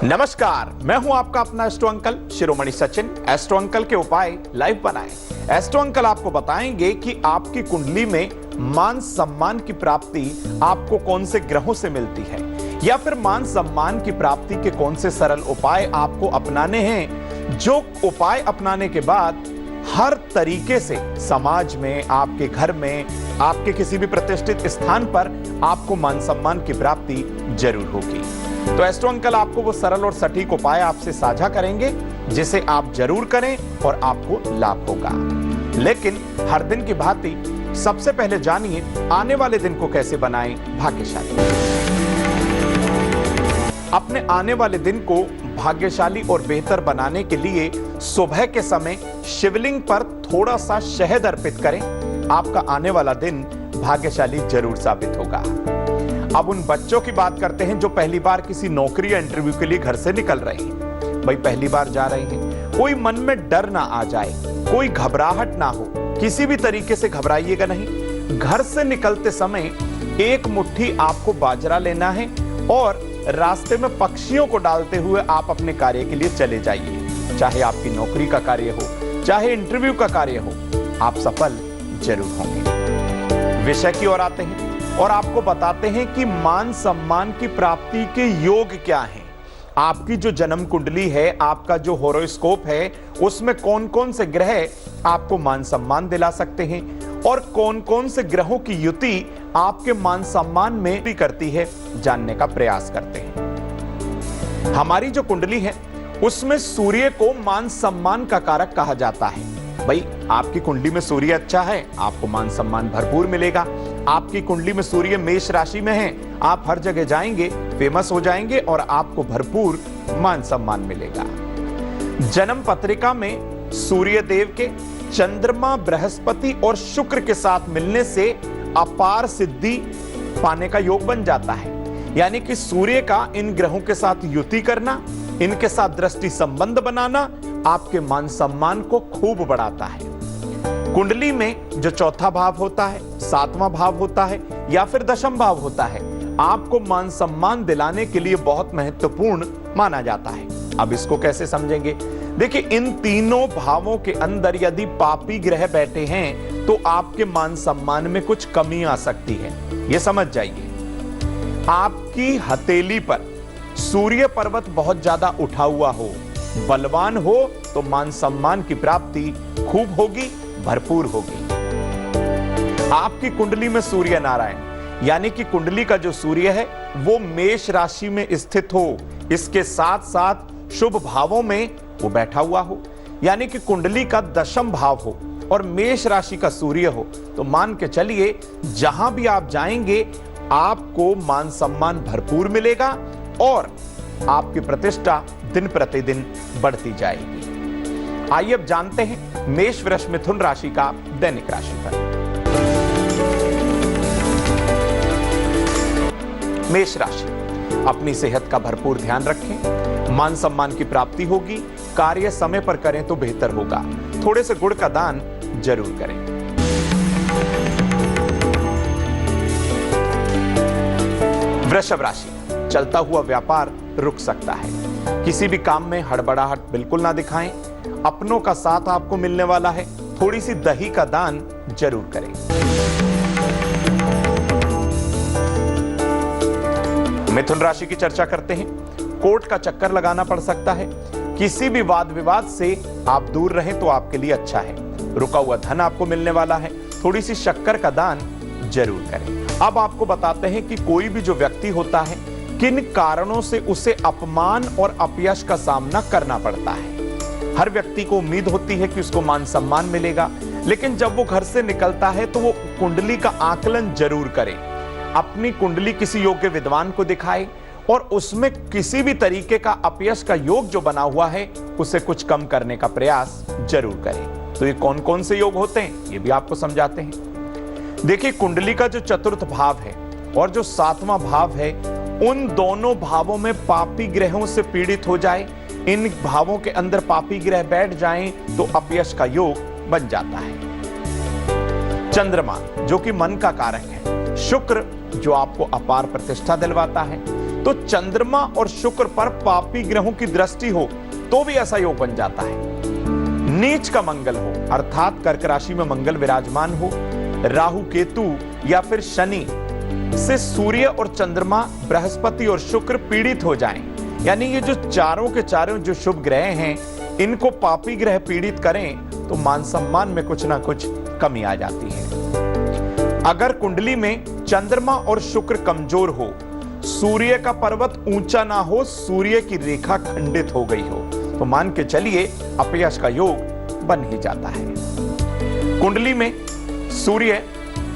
नमस्कार, मैं हूं आपका अपना एस्ट्रो अंकल शिरोमणि सचिन। एस्ट्रो अंकल के उपाय लाइव बनाएं। एस्ट्रो अंकल आपको बताएंगे कि आपकी कुंडली में मान सम्मान की प्राप्ति आपको कौन से ग्रहों से मिलती है, या फिर मान सम्मान की प्राप्ति के कौन से सरल उपाय आपको अपनाने हैं, जो उपाय अपनाने के बाद हर तरीके से समाज में, आपके घर में, आपके किसी भी प्रतिष्ठित स्थान पर आपको मान सम्मान की प्राप्ति जरूर होगी। तो एस्ट्रो अंकल आपको वो सरल और सटीक उपाय आपसे साझा करेंगे, जिसे आप जरूर करें और आपको लाभ होगा। लेकिन हर दिन की भांति सबसे पहले जानिए आने वाले दिन को कैसे बनाएं भाग्यशाली। अपने आने वाले दिन को भाग्यशाली और बेहतर बनाने के लिए सुबह के समय शिवलिंग पर थोड़ा सा शहद अर्पित करें। आपका आने वाला दिन भाग्यशाली जरूर साबित होगा। अब उन बच्चों की बात करते हैं जो पहली बार किसी नौकरी या इंटरव्यू के लिए घर से निकल रहे हैं। भाई पहली बार जा रहे हैं, कोई मन में डर ना आ जाए, कोई घबराहट ना हो, किसी भी तरीके से घबराइएगा नहीं। घर से निकलते समय एक मुट्ठी आपको बाजरा लेना है और रास्ते में पक्षियों को डालते हुए आप अपने कार्य के लिए चले जाइए। चाहे आपकी नौकरी का कार्य हो, चाहे इंटरव्यू का कार्य हो, आप सफल जरूर होंगे। विषय की ओर आते हैं और आपको बताते हैं कि मान सम्मान की प्राप्ति के योग क्या हैं। आपकी जो जन्म कुंडली है, आपका जो होरोस्कोप है, उसमें कौन कौन से ग्रह आपको मान सम्मान दिला सकते हैं और कौन कौन से ग्रहों की युति आपके मान सम्मान में भी करती है, जानने का प्रयास करते हैं। हमारी जो कुंडली है उसमें सूर्य को मान सम्मान का कारक कहा जाता है। भाई आपकी कुंडली में सूर्य अच्छा है, आपको मान सम्मान भरपूर मिलेगा। आपकी कुंडली में सूर्य मेष राशि में है, आप हर जगह जाएंगे, फेमस हो जाएंगे और आपको भरपूर मान सम्मान मिलेगा। जन्म पत्रिका में सूर्य देव के चंद्रमा, बृहस्पति और शुक्र के साथ मिलने से अपार सिद्धि पाने का योग बन जाता है। यानी कि सूर्य का इन ग्रहों के साथ युति करना, इनके साथ दृष्टि संबंध बनाना आपके मान सम्मान को खूब बढ़ाता है। कुंडली में जो चौथा भाव होता है, सातवां भाव होता है या फिर दशम भाव होता है, आपको मान सम्मान दिलाने के लिए बहुत महत्वपूर्ण माना जाता है। अब इसको कैसे समझेंगे? देखिए, इन तीनों भावों के अंदर यदि पापी ग्रह बैठे हैं तो आपके मान सम्मान में कुछ कमी आ सकती है। यह समझ जाइए। आपकी हथेली पर सूर्य पर्वत बहुत ज्यादा उठा हुआ हो, बलवान हो, तो मान सम्मान की प्राप्ति खूब होगी, भरपूर होगी। आपकी कुंडली में सूर्य नारायण यानी कि कुंडली का जो सूर्य है वो मेष राशि में स्थित हो, इसके साथ साथ शुभ भावों में वो बैठा हुआ हो, यानी कि कुंडली का दशम भाव हो और मेष राशि का सूर्य हो, तो मान के चलिए जहां भी आप जाएंगे आपको मान सम्मान भरपूर मिलेगा और आपकी प्रतिष्ठा दिन प्रतिदिन बढ़ती जाएगी। आइए अब जानते हैं मेष, वृष, मिथुन राशि का दैनिक राशिफल। मेष राशि, अपनी सेहत का भरपूर ध्यान रखें, मान सम्मान की प्राप्ति होगी, कार्य समय पर करें तो बेहतर होगा। थोड़े से गुड़ का दान जरूर करें। वृषभ राशि, चलता हुआ व्यापार रुक सकता है। किसी भी काम में हड़बड़ाहट बिल्कुल ना दिखाएं। अपनों का साथ आपको मिलने वाला है, थोड़ी सी दही का दान जरूर करें। मिथुन राशि की चर्चा करते हैं। कोर्ट का चक्कर लगाना पड़ सकता है। किसी भी वाद विवाद से आप दूर रहें तो आपके लिए अच्छा है। रुका हुआ धन आपको मिलने वाला है, थोड़ी सी शक्कर का दान जरूर करें। अब आपको बताते हैं कि कोई भी जो व्यक्ति होता है, किन कारणों से उसे अपमान और अपयश का सामना करना पड़ता है। हर व्यक्ति को उम्मीद होती है कि उसको मान सम्मान मिलेगा, लेकिन जब वो घर से निकलता है तो वो कुंडली का आकलन जरूर करे। अपनी कुंडली किसी योग्य विद्वान को दिखाए और उसमें किसी भी तरीके का अपयश का योग जो बना हुआ है उसे कुछ कम करने का प्रयास जरूर करें। तो ये कौन कौन से योग होते हैं ये भी आपको समझाते हैं। देखिए, कुंडली का जो चतुर्थ भाव है और जो सातवां भाव है, उन दोनों भावों में पापी ग्रहों से पीड़ित हो जाए, इन भावों के अंदर पापी ग्रह बैठ जाएं तो अपयश का योग बन जाता है। चंद्रमा जो कि मन का कारक है, शुक्र जो आपको अपार प्रतिष्ठा दिलवाता है, तो चंद्रमा और शुक्र पर पापी ग्रहों की दृष्टि हो तो भी ऐसा योग बन जाता है। नीच का मंगल हो अर्थात कर्क राशि में मंगल विराजमान हो, राहु केतु या फिर शनि से सूर्य और चंद्रमा, बृहस्पति और शुक्र पीड़ित हो जाएं, यानी ये जो चारों के चारों जो शुभ ग्रह हैं इनको पापी ग्रह पीड़ित करें तो मान सम्मान में कुछ ना कुछ कमी आ जाती है। अगर कुंडली में चंद्रमा और शुक्र कमजोर हो, सूर्य का पर्वत ऊंचा ना हो, सूर्य की रेखा खंडित हो गई हो, तो मान के चलिए अपयश का योग बन ही जाता है। कुंडली में सूर्य,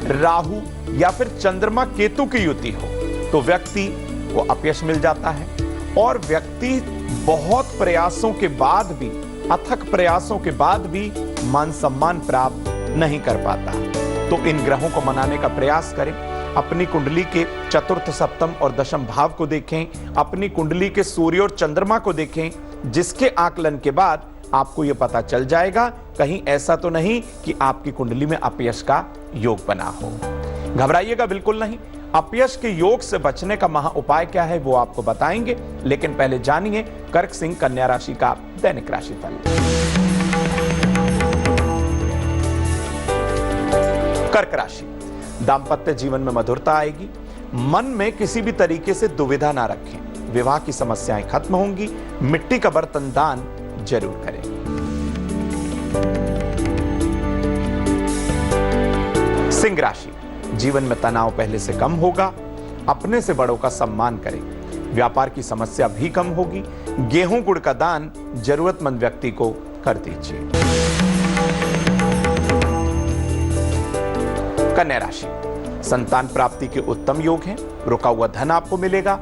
राहु या फिर चंद्रमा केतु की युति हो तो व्यक्ति को अपयश मिल जाता है और व्यक्ति बहुत प्रयासों के बाद भी, अथक प्रयासों के बाद भी मान सम्मान प्राप्त नहीं कर पाता। तो इन ग्रहों को मनाने का प्रयास करें। अपनी कुंडली के चतुर्थ, सप्तम और दशम भाव को देखें, अपनी कुंडली के सूर्य और चंद्रमा को देखें, जिसके आकलन के बाद आपको यह पता चल जाएगा कहीं ऐसा तो नहीं कि आपकी कुंडली में अपयश का योग बना हो। घबराइएगा बिल्कुल नहीं। अपयश के योग से बचने का महा उपाय क्या है वो आपको बताएंगे, लेकिन पहले जानिए कर्क सिंह कन्या राशि का दैनिक राशिफल। कर्क राशि, दांपत्य जीवन में मधुरता आएगी। मन में किसी भी तरीके से दुविधा ना रखें। विवाह की समस्याएं खत्म होंगी। मिट्टी का बर्तन दान जरूर करें। सिंह राशि, जीवन में तनाव पहले से कम होगा। अपने से बड़ों का सम्मान करें। व्यापार की समस्या भी कम होगी। गेहूं गुड़ का दान जरूरतमंद व्यक्ति को कर दीजिए। कन्या राशि, संतान प्राप्ति के उत्तम योग हैं। रुका हुआ धन आपको मिलेगा।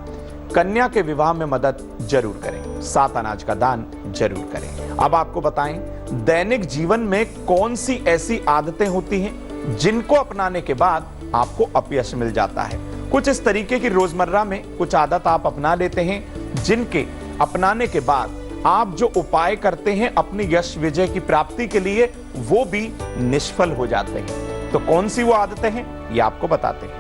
कन्या के विवाह में मदद जरूर करें। 7 अनाज का दान जरूर करें। अब आपको बताएं दैनिक जीवन में कौन सी ऐसी आदतें होती हैं जिनको अपनाने के बाद आपको अपयश मिल जाता है। कुछ इस तरीके की रोजमर्रा में कुछ आदत आप अपना लेते हैं जिनके अपनाने के बाद आप जो उपाय करते हैं अपनी यश विजय की प्राप्ति के लिए वो भी निष्फल हो जाते हैं। तो कौन सी वो आदतें हैं ये आपको बताते हैं।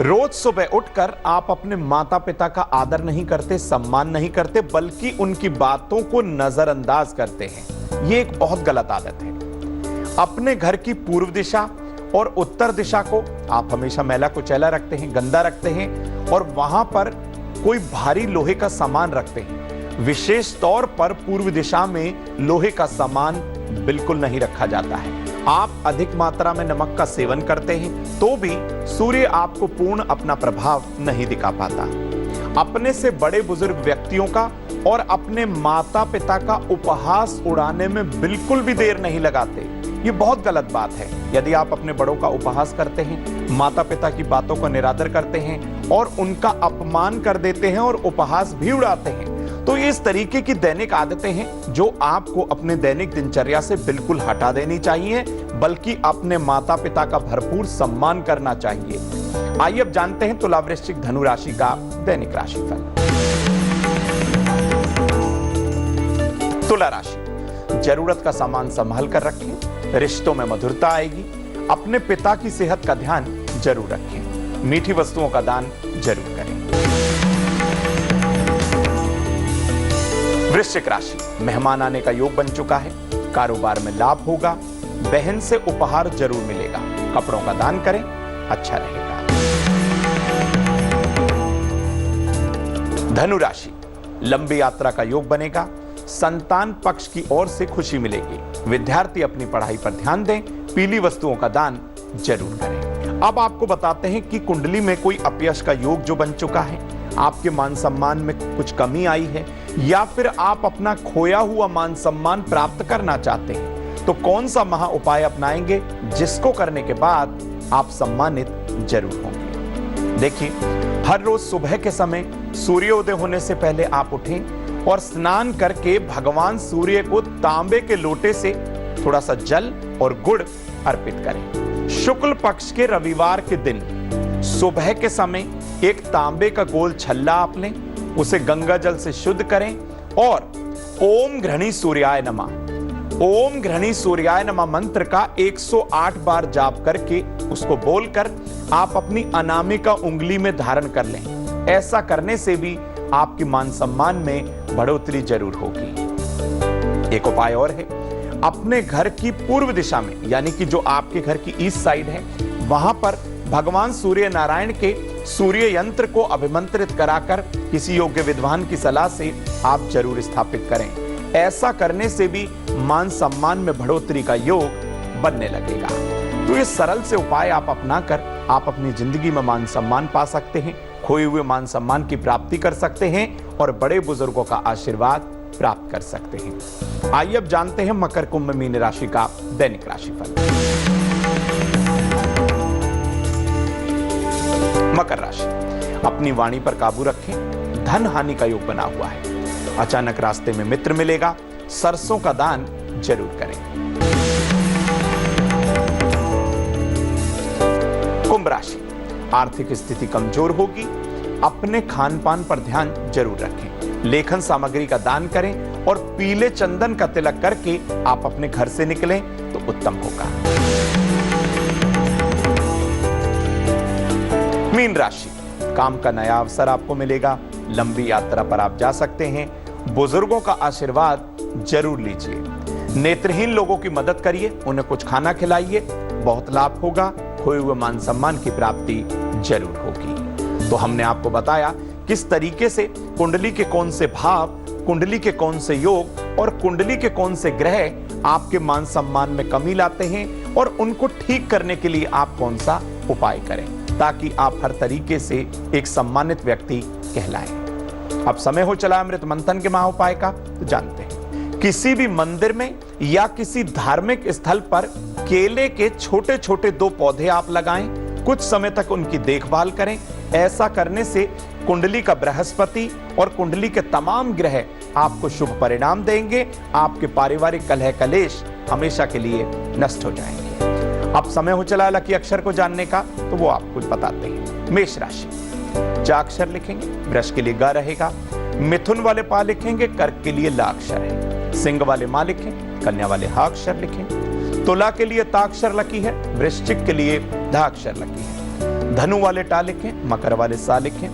रोज सुबह उठकर आप अपने माता पिता का आदर नहीं करते, सम्मान नहीं करते, बल्कि उनकी बातों को नजरअंदाज करते हैं। ये एक बहुत गलत आदत है। अपने घर की पूर्व दिशा और उत्तर दिशा को आप हमेशा मैला कुचैला रखते हैं, गंदा रखते हैं और वहां पर कोई भारी लोहे का सामान रखते हैं। विशेष तौर पर पूर्व दिशा में लोहे का सामान बिल्कुल नहीं रखा जाता है। आप अधिक मात्रा में नमक का सेवन करते हैं तो भी सूर्य आपको पूर्ण अपना प्रभाव नहीं दिखा पाता। अपने से बड़े बुजुर्ग व्यक्तियों का और अपने माता पिता का उपहास उड़ाने में बिल्कुल भी देर नहीं लगाते। ये बहुत गलत बात है। यदि आप अपने बड़ों का उपहास करते हैं, माता पिता की बातों का निरादर करते हैं और उनका अपमान कर देते हैं और उपहास भी उड़ाते हैं, तो ये इस तरीके की दैनिक आदतें हैं जो आपको अपने दैनिक दिनचर्या से बिल्कुल हटा देनी चाहिए, बल्कि अपने माता पिता का भरपूर सम्मान करना चाहिए। आइए अब जानते हैं तुला वृश्चिक धनु राशि का दैनिक राशिफल। तुला राशि, जरूरत का सामान संभाल कर रखें। रिश्तों में मधुरता आएगी। अपने पिता की सेहत का ध्यान जरूर रखें। मीठी वस्तुओं का दान जरूर करें। वृश्चिक राशि, मेहमान आने का योग बन चुका है। कारोबार में लाभ होगा। बहन से उपहार जरूर मिलेगा। कपड़ों का दान करें, अच्छा रहेगा। धनु राशि, लंबी यात्रा का योग बनेगा। संतान पक्ष की ओर से खुशी मिलेगी। विद्यार्थी अपनी पढ़ाई पर ध्यान दें। पीली वस्तुओं का दान जरूर करें। अब आपको बताते हैं कि कुंडली में कोई अपयश का योग जो बन चुका है, आपके मान सम्मान में कुछ कमी आई है या फिर आप अपना खोया हुआ मान सम्मान प्राप्त करना चाहते हैं, तो कौन सा महा उपाय अपनाएंगे जिसको करने के बाद आप सम्मानित जरूर होंगे। देखिए, हर रोज सुबह के समय सूर्योदय होने से पहले आप उठें और स्नान करके भगवान सूर्य को तांबे के लोटे से थोड़ा सा जल और गुड़ अर्पित करें। शुक्ल पक्ष के रविवार के दिन सुबह के समय एक तांबे का गोल छल्ला आप लें, उसे गंगा जल से शुद्ध करें और ओम घृणी सूर्याय नमः, ओम घृणी सूर्याय नमः मंत्र का 108 बार जाप करके उसको बोलकर आप अपनी अनामिका उंगली में धारण कर लें। ऐसा करने से भी आपकी मान सम्मान में बढ़ोतरी जरूर होगी। एक उपाय और है, अपने घर की पूर्व दिशा में, यानी कि जो आपके घर की ईस्ट साइड है, वहां पर भगवान सूर्य नारायण के सूर्य यंत्र को अभिमंत्रित कराकर किसी योग्य विद्वान की सलाह से आप जरूर स्थापित करें। ऐसा करने से भी मान सम्मान में बढ़ोतरी का योग बनने लगेगा। तो ये सरल से उपाय आप अपनाकर आप अपनी जिंदगी में मान सम्मान पा सकते हैं, खोए हुए मान सम्मान की प्राप्ति कर सकते हैं और बड़े बुजुर्गों का आशीर्वाद प्राप्त कर सकते हैं। आइए अब जानते हैं मकर कुंभ मीन राशि का दैनिक राशिफल। मकर राशि, अपनी वाणी पर काबू रखें, धन हानि का योग बना हुआ है। अचानक रास्ते में मित्र मिलेगा, सरसों का दान जरूर करें। कुंभ राशि, आर्थिक स्थिति कमजोर होगी, अपने खान पान पर ध्यान जरूर रखें। लेखन सामग्री का दान करें और पीले चंदन का तिलक करके आप अपने घर से निकलें तो उत्तम होगा। मीन राशि, काम का नया अवसर आपको मिलेगा, लंबी यात्रा पर आप जा सकते हैं, बुजुर्गों का आशीर्वाद जरूर लीजिए। नेत्रहीन लोगों की मदद करिए, उन्हें कुछ खाना खिलाइए, बहुत लाभ होगा। खोए हुए मान सम्मान की प्राप्ति जरूर होगी। तो हमने आपको बताया किस तरीके से कुंडली के कौन से भाव, कुंडली के कौन से योग और कुंडली के कौन से ग्रह आपके मान सम्मान में कमी लाते हैं और उनको ठीक करने के लिए आप कौन सा उपाय करें, ताकि आप हर तरीके से एक सम्मानित व्यक्ति कहलाएं। अब समय हो चला अमृत मंथन के महाउपाय का, तो जानते हैं। किसी भी मंदिर में या किसी धार्मिक स्थल पर केले के छोटे छोटे 2 पौधे आप लगाएं, कुछ समय तक उनकी देखभाल करें। ऐसा करने से कुंडली का बृहस्पति और कुंडली के तमाम ग्रह आपको शुभ परिणाम देंगे। आपके पारिवारिक कलह कलेश हमेशा के लिए नष्ट हो जाएंगे। अब समय हो चला लकी अक्षर को जानने का, तो वो आपको बताते हैं। मेष राशि, ज अक्षर लिखेंगे, वृष के लिए ग रहेगा। मिथुन वाले पा लिखेंगे, कर्क के लिए ला अक्षर है। सिंह वाले मां लिखें, कन्या वाले हा अक्षर लिखें। तुला के लिए ता अक्षर लकी है, वृश्चिक के लिए धा अक्षर लकी है। धनु वाले टा लिखें, मकर वाले सा लिखें।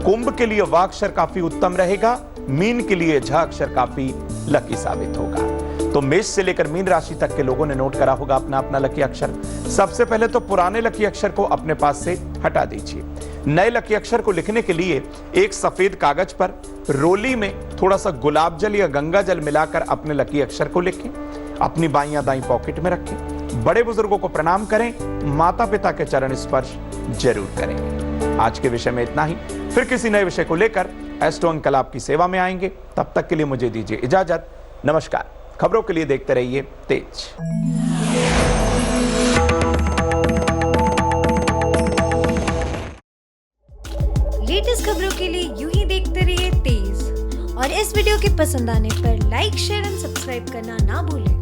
कुंभ के लिए वा अक्षर काफी उत्तम रहेगा, मीन के लिए झ अक्षर काफी लकी साबित होगा। तो मेष से लेकर मीन राशि तक के लोगों ने नोट करा होगा अपना अपना लकी अक्षर। सबसे पहले तो पुराने लकी अक्षर को अपने पास से हटा दीजिए। नए लकी अक्षर को लिखने के लिए एक सफेद कागज पर रोली में थोड़ा सा गुलाब जल या गंगा जल मिलाकर अपने लकी अक्षर को लिखें। अपनी बाईं या दाईं पॉकेट में रखें। बड़े बुजुर्गों को प्रणाम करें, माता पिता के चरण स्पर्श जरूर करें। आज के विषय में इतना ही, फिर किसी नए विषय को लेकर एस्ट्रो अंकल आपकी सेवा में आएंगे। तब तक के लिए मुझे दीजिए इजाजत। नमस्कार। खबरों के लिए देखते रहिए तेज। लेटेस्ट खबरों के लिए यूं ही देखते रहिए तेज। और इस वीडियो के पसंद आने पर लाइक, शेयर एंड सब्सक्राइब करना ना भूलें।